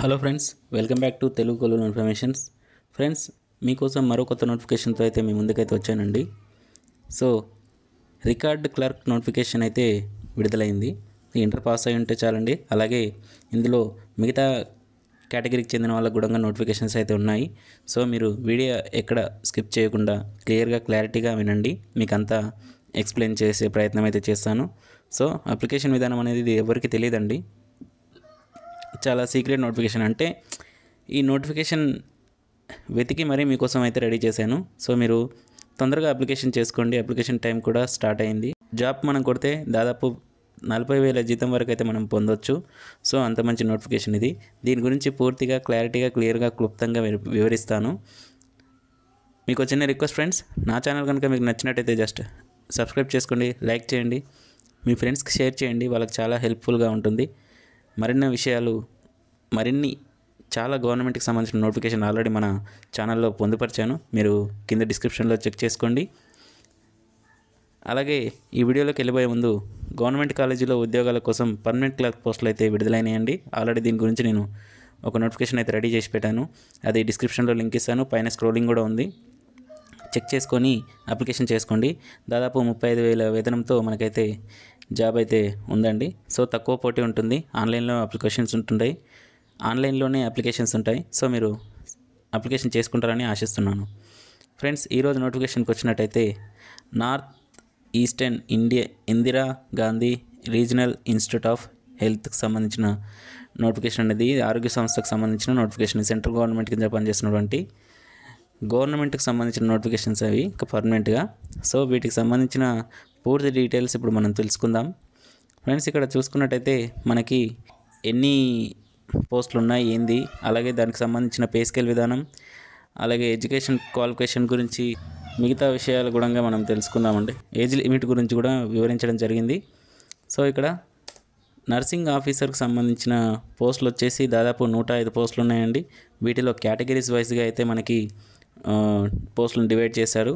Hello friends, welcome back to Telugu కొలువు informations. Friends, మీకోసం మరో కొత్త నోటిఫికేషన్తో అయితే మీ ముందుకైతే వచ్చానండి. సో రికార్డ్ క్లర్క్ నోటిఫికేషన్ అయితే విడుదలైంది. ఇంటర్ పాస్ అయి ఉంటే చాలండి. అలాగే ఇందులో మిగతా కేటగిరీకి చెందిన వాళ్ళకు కూడా నోటిఫికేషన్స్ అయితే ఉన్నాయి. సో మీరు వీడియో ఎక్కడ స్కిప్ చేయకుండా క్లారిటీగా వినండి. మీకు అంతా ఎక్స్ప్లెయిన్ చేసే ప్రయత్నం అయితే చేస్తాను. సో అప్లికేషన్ విధానం అనేది ఇది ఎవరికి తెలియదండి. చాలా సీక్రెట్ నోటిఫికేషన్. అంటే ఈ నోటిఫికేషన్ వెతికి మరీ మీకోసం అయితే రెడీ చేశాను. సో మీరు తొందరగా అప్లికేషన్ చేసుకోండి. అప్లికేషన్ టైం కూడా స్టార్ట్ అయింది. జాబ్ మనం కొడితే దాదాపు 40,000 జీతం వరకు అయితే మనం పొందొచ్చు. సో అంత మంచి నోటిఫికేషన్ ఇది. దీని గురించి పూర్తిగా క్లియర్గా క్లుప్తంగా వివరిస్తాను. మీకు చిన్న రిక్వెస్ట్ ఫ్రెండ్స్, నా ఛానల్ కనుక మీకు నచ్చినట్టయితే జస్ట్ సబ్స్క్రైబ్ చేసుకోండి, లైక్ చేయండి, మీ ఫ్రెండ్స్కి షేర్ చేయండి. వాళ్ళకి చాలా హెల్ప్ఫుల్గా ఉంటుంది. మరిన్ని చాలా గవర్నమెంట్కి సంబంధించిన నోటిఫికేషన్ ఆల్రెడీ మన ఛానల్లో పొందుపరిచాను. మీరు కింద డిస్క్రిప్షన్లో చెక్ చేసుకోండి. అలాగే ఈ వీడియోలోకి వెళ్ళిపోయే ముందు గవర్నమెంట్ కాలేజీలో ఉద్యోగాల కోసం పర్మనెంట్ క్లర్క్ పోస్టులు అయితే విడుదలైనాయండి. ఆల్రెడీ దీని గురించి నేను ఒక నోటిఫికేషన్ అయితే రెడీ చేసి పెట్టాను. అది డిస్క్రిప్షన్లో లింక్ ఇస్తాను. పైన స్క్రోలింగ్ కూడా ఉంది. చెక్ చేసుకొని అప్లికేషన్ చేసుకోండి. దాదాపు 35,000 వేతనంతో మనకైతే జాబ్ అయితే ఉందండి. సో తక్కువ పోటీ ఉంటుంది. ఆన్లైన్లోనే అప్లికేషన్స్ ఉంటాయి. సో మీరు అప్లికేషన్ చేసుకుంటారని ఆశిస్తున్నాను. ఫ్రెండ్స్, ఈరోజు నోటిఫికేషన్కి వచ్చినట్టయితే north eastern Indira Gandhi regional institute of హెల్త్కి సంబంధించిన నోటిఫికేషన్ అనేది ఆరోగ్య సంస్థకు సంబంధించిన నోటిఫికేషన్. సెంట్రల్ గవర్నమెంట్ కింద పనిచేస్తున్నటువంటి గవర్నమెంట్కి సంబంధించిన నోటిఫికేషన్స్ అవి పర్మనెంట్గా. సో వీటికి సంబంధించిన పూర్తి డీటెయిల్స్ ఇప్పుడు మనం తెలుసుకుందాం. ఫ్రెండ్స్, ఇక్కడ చూసుకున్నట్టయితే మనకి ఎన్ని పోస్టులు ఉన్నాయి ఏంది, అలాగే దానికి సంబంధించిన పే స్కేల్ విధానం, అలాగే ఎడ్యుకేషన్ క్వాలిఫికేషన్ గురించి మిగతా విషయాలు కూడా మనం తెలుసుకుందామండి. ఏజ్ లిమిట్ గురించి కూడా వివరించడం జరిగింది. సో ఇక్కడ నర్సింగ్ ఆఫీసర్కి సంబంధించిన పోస్టులు వచ్చేసి దాదాపు 105 పోస్టులు ఉన్నాయండి. వీటిలో కేటగిరీస్ వైజ్గా అయితే మనకి పోస్టులను డివైడ్ చేశారు.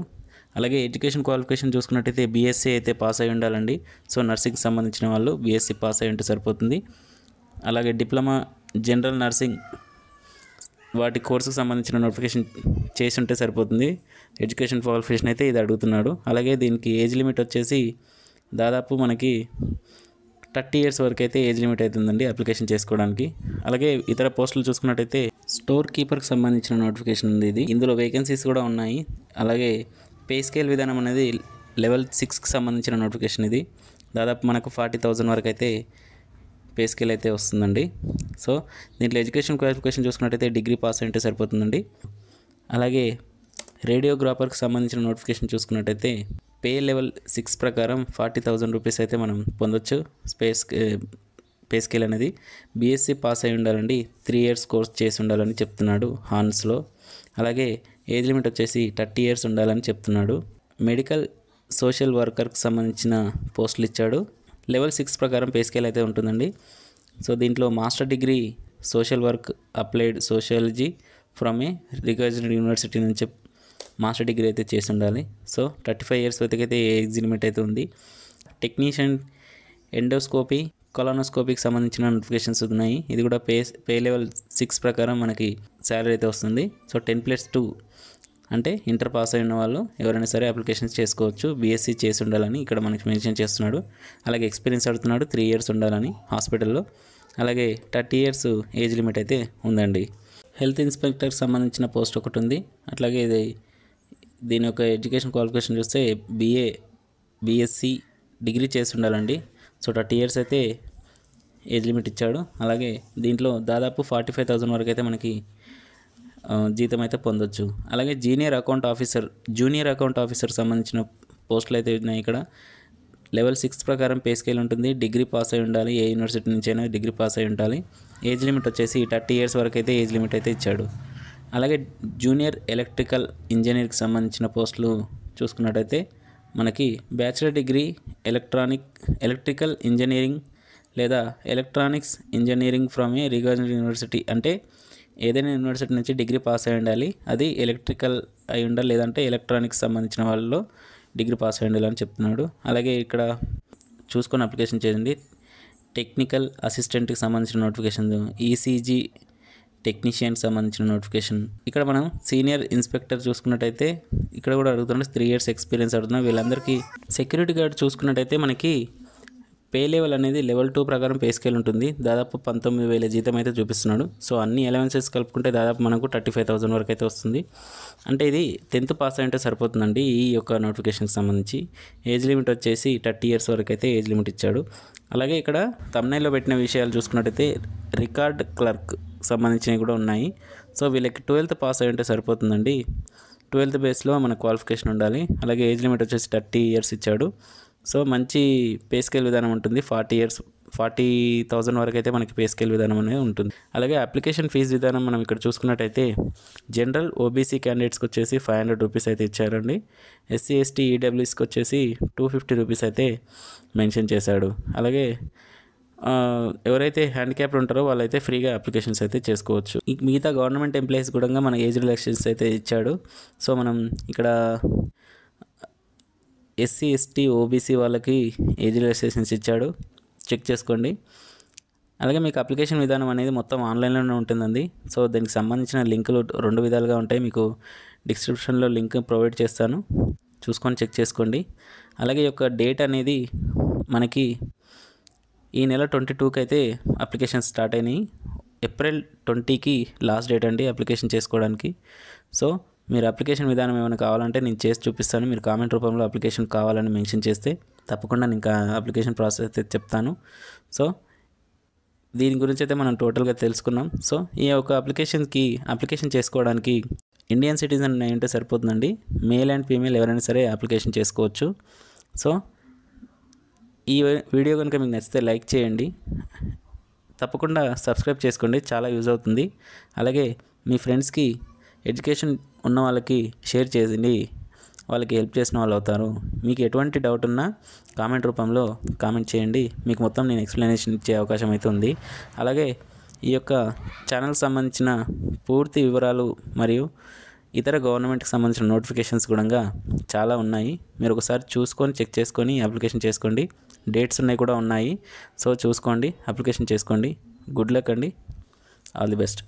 అలాగే ఎడ్యుకేషన్ క్వాలిఫికేషన్ చూసుకున్నట్టయితే బీఎస్సీ అయితే పాస్ అయి ఉండాలండి. సో నర్సింగ్కి సంబంధించిన వాళ్ళు బీఎస్సీ పాస్ అయి ఉంటే సరిపోతుంది. అలాగే డిప్లొమా జనరల్ నర్సింగ్ వాటి కోర్సుకు సంబంధించిన నోటిఫికేషన్ చేసి ఉంటే సరిపోతుంది. ఎడ్యుకేషన్ క్వాలిఫికేషన్ అయితే ఇది అడుగుతున్నాడు. అలాగే దీనికి ఏజ్ లిమిట్ వచ్చేసి దాదాపు మనకి 30 years వరకు అయితే ఏజ్ లిమిట్ అవుతుందండి అప్లికేషన్ చేసుకోవడానికి. అలాగే ఇతర పోస్టులు చూసుకున్నట్టయితే స్టోర్ కీపర్కి సంబంధించిన నోటిఫికేషన్ ఉంది. ఇందులో వేకెన్సీస్ కూడా ఉన్నాయి. అలాగే పే స్కేల్ విధానం అనేది లెవెల్ 6కి సంబంధించిన నోటిఫికేషన్ ఇది. దాదాపు మనకు 40,000 వరకు అయితే పే స్కేల్ అయితే వస్తుందండి. సో దీంట్లో ఎడ్యుకేషన్ క్వాలిఫికేషన్ చూసుకున్నట్టయితే డిగ్రీ పాస్ అయితే సరిపోతుందండి. అలాగే రేడియోగ్రాఫర్కి సంబంధించిన నోటిఫికేషన్ చూసుకున్నట్టయితే పే లెవెల్ 6 ప్రకారం 40,000 రూపీస్ అయితే మనం పొందొచ్చు. పే స్కేల్ అనేది బీఎస్సీ పాస్ అయి ఉండాలండి. 3 years కోర్స్ చేసి ఉండాలని చెప్తున్నాడు హాన్స్లో. అలాగే ఏజ్ లిమిట్ వచ్చేసి 30 years ఉండాలని చెప్తున్నాడు. మెడికల్ సోషల్ వర్కర్కి సంబంధించిన పోస్టులు ఇచ్చాడు. లెవెల్ 6 ప్రకారం పే స్కేల్ అయితే ఉంటుందండి. సో దీంట్లో master degree social work applied sociology from a recognised university నుంచి మాస్టర్ డిగ్రీ అయితే చేసి ఉండాలి. సో 35 years వరకు అయితే ఏజ్ లిమిట్ అయితే ఉంది. టెక్నీషియన్ ఎండోస్కోపీ కొలానోస్కోపీకి సంబంధించిన నోటిఫికేషన్స్ ఉన్నాయి. ఇది కూడా పే లెవెల్ 6 ప్రకారం మనకి శాలరీ అయితే వస్తుంది. సో 10+2 అంటే ఇంటర్ పాస్ అయిన వాళ్ళు ఎవరైనా సరే అప్లికేషన్స్ చేసుకోవచ్చు. బీఎస్సీ చేసి ఉండాలని ఇక్కడ మనకి మెన్షన్ చేస్తున్నాడు. అలాగే ఎక్స్పీరియన్స్ అడుగుతున్నాడు. 3 years ఉండాలని హాస్పిటల్లో. అలాగే 30 years ఏజ్ లిమిట్ అయితే ఉందండి. హెల్త్ ఇన్స్పెక్టర్కి సంబంధించిన పోస్ట్ ఒకటి ఉంది. అట్లాగే దీని యొక్క ఎడ్యుకేషన్ క్వాలిఫికేషన్ చూస్తే బీఎస్సీ డిగ్రీ చేసి ఉండాలండి. సో 30 years అయితే ఏజ్ లిమిట్ ఇచ్చాడు. అలాగే దీంట్లో దాదాపు 45,000 వరకు అయితే మనకి జీతం అయితే పొందొచ్చు. అలాగే జూనియర్ అకౌంట్ ఆఫీసర్ సంబంధించిన పోస్టులు అయితే ఉన్నాయి. ఇక్కడ లెవెల్ 6 ప్రకారం పే స్కేల్ ఉంటుంది. డిగ్రీ పాస్ అయి ఉండాలి. ఏ యూనివర్సిటీ నుంచి అయినా డిగ్రీ పాస్ అయి ఉండాలి. ఏజ్ లిమిట్ వచ్చేసి 30 years వరకు అయితే ఏజ్ లిమిట్ అయితే ఇచ్చాడు. అలాగే జూనియర్ ఎలక్ట్రికల్ ఇంజనీర్కి సంబంధించిన పోస్టులు చూసుకున్నట్టయితే మనకి బ్యాచిలర్ డిగ్రీ ఎలక్ట్రికల్ ఇంజనీరింగ్ లేదా electronics engineering from a recognised university, అంటే ఏదైనా యూనివర్సిటీ నుంచి డిగ్రీ పాస్ అయి ఉండాలి. అది ఎలక్ట్రికల్ అయి ఉండాలి, లేదంటే ఎలక్ట్రానిక్స్ సంబంధించిన వాళ్ళలో డిగ్రీ పాస్ అయి ఉండాలి అని చెప్తున్నాడు. అలాగే ఇక్కడ చూసుకొని అప్లికేషన్ చేయండి. టెక్నికల్ అసిస్టెంట్కి సంబంధించిన నోటిఫికేషన్ ఈసీజీ టెక్నీషియన్ సంబంధించిన నోటిఫికేషన్. ఇక్కడ మనం సీనియర్ ఇన్స్పెక్టర్ చూసుకున్నట్టయితే ఇక్కడ కూడా అడుగుతున్నాడు 3 years ఎక్స్పీరియన్స్ అడుగుతున్నాం. వీళ్ళందరికీ సెక్యూరిటీ గార్డ్ చూసుకున్నట్టయితే మనకి పే లెవెల్ అనేది లెవెల్ 2 ప్రకారం పే స్కేల్ ఉంటుంది. దాదాపు 19,000 జీతం అయితే చూపిస్తున్నాడు. సో అన్ని అలవెన్సెస్ కలుపుకుంటే దాదాపు మనకు 35,000 వరకు అయితే వస్తుంది. అంటే ఇది 10th పాస్ అయింటే సరిపోతుందండి ఈ యొక్క నోటిఫికేషన్కి సంబంధించి. ఏజ్ లిమిట్ వచ్చేసి 30 years వరకు అయితే ఏజ్ లిమిట్ ఇచ్చాడు. అలాగే ఇక్కడ థంబ్నెయిల్లో పెట్టిన విషయాలు చూసుకున్నట్టయితే రికార్డ్ క్లర్క్ సంబంధించినవి కూడా ఉన్నాయి. సో వీళ్ళకి 12th పాస్ అయ్యి ఉంటే సరిపోతుందండి. 12th బేస్లో మన క్వాలిఫికేషన్ ఉండాలి. అలాగే ఏజ్ లిమిట్ వచ్చేసి 30 years ఇచ్చాడు. సో మంచి పే స్కేల్ విధానం ఉంటుంది. 40,000 వరకు అయితే మనకి పే స్కేల్ విధానం అనేది ఉంటుంది. అలాగే అప్లికేషన్ ఫీజు విధానం మనం ఇక్కడ చూసుకున్నట్టయితే జనరల్ ఓబీసీ క్యాండిడేట్స్కి వచ్చేసి 500 రూపీస్ అయితే ఇచ్చారండి. ఎస్సీ ఎస్టీ ఈడబ్ల్యూస్కి వచ్చేసి 250 రూపీస్ అయితే మెన్షన్ చేశాడు. అలాగే ఎవరైతే హ్యాండిక్యాప్డ్ ఉంటారో వాళ్ళైతే ఫ్రీగా అప్లికేషన్స్ అయితే చేసుకోవచ్చు. మిగతా గవర్నమెంట్ ఎంప్లాయీస్ కూడా మన ఏజ్ రిలాక్సేషన్స్ అయితే ఇచ్చాడు. సో మనం ఇక్కడ ఎస్సీ ఎస్టీ ఓబీసీ వాళ్ళకి ఏజ్ రిలాక్సేషన్స్ ఇచ్చాడు, చెక్ చేసుకోండి. అలాగే మీకు అప్లికేషన్ విధానం అనేది మొత్తం ఆన్లైన్లోనే ఉంటుందండి. సో దీనికి సంబంధించిన లింకులు 2 విధాలుగా ఉంటాయి. మీకు డిస్క్రిప్షన్లో లింక్ ప్రొవైడ్ చేస్తాను, చూసుకొని చెక్ చేసుకోండి. అలాగే ఈ యొక్క డేట్ అనేది మనకి ఈ నెల 22కి అయితే అప్లికేషన్ స్టార్ట్ అయినాయి. April 20కి లాస్ట్ డేట్ అండి అప్లికేషన్ చేసుకోవడానికి. సో మీరు అప్లికేషన్ విధానం ఏమైనా కావాలంటే నేను చేసి చూపిస్తాను. మీరు కామెంట్ రూపంలో అప్లికేషన్ కావాలని మెన్షన్ చేస్తే తప్పకుండా నేను అప్లికేషన్ ప్రాసెస్ అయితే చెప్తాను. సో దీని గురించి అయితే మనం టోటల్గా తెలుసుకున్నాం. సో ఈ యొక్క అప్లికేషన్ చేసుకోవడానికి ఇండియన్ సిటిజన్ అయి ఉంటే సరిపోతుందండి. మేల్ అండ్ ఫీమేల్ ఎవరైనా సరే అప్లికేషన్ చేసుకోవచ్చు. సో ఈ వీడియో కనుక మీకు నచ్చితే లైక్ చేయండి, తప్పకుండా సబ్స్క్రైబ్ చేసుకోండి, చాలా యూజ్ అవుతుంది. అలాగే మీ ఫ్రెండ్స్కి ఎడ్యుకేషన్ ఉన్న వాళ్ళకి షేర్ చేయండి, వాళ్ళకి హెల్ప్ చేసిన వాళ్ళు అవుతారు. మీకు ఎటువంటి డౌట్ ఉన్నా కామెంట్ రూపంలో కామెంట్ చేయండి, మీకు మొత్తం నేను ఎక్స్ప్లెనేషన్ ఇచ్చే అవకాశం అయితే ఉంది. అలాగే ఈ యొక్క ఛానల్కి సంబంధించిన పూర్తి వివరాలు మరియు ఇతర గవర్నమెంట్కి సంబంధించిన నోటిఫికేషన్స్ కూడా చాలా ఉన్నాయి. మీరు ఒకసారి చూసుకొని చెక్ చేసుకొని అప్లికేషన్ చేసుకోండి. డేట్స్ ఉన్నాయి కూడా ఉన్నాయి. సో చూసుకోండి, అప్లికేషన్ చేసుకోండి. గుడ్ లక్ అండి, ఆల్ ది బెస్ట్.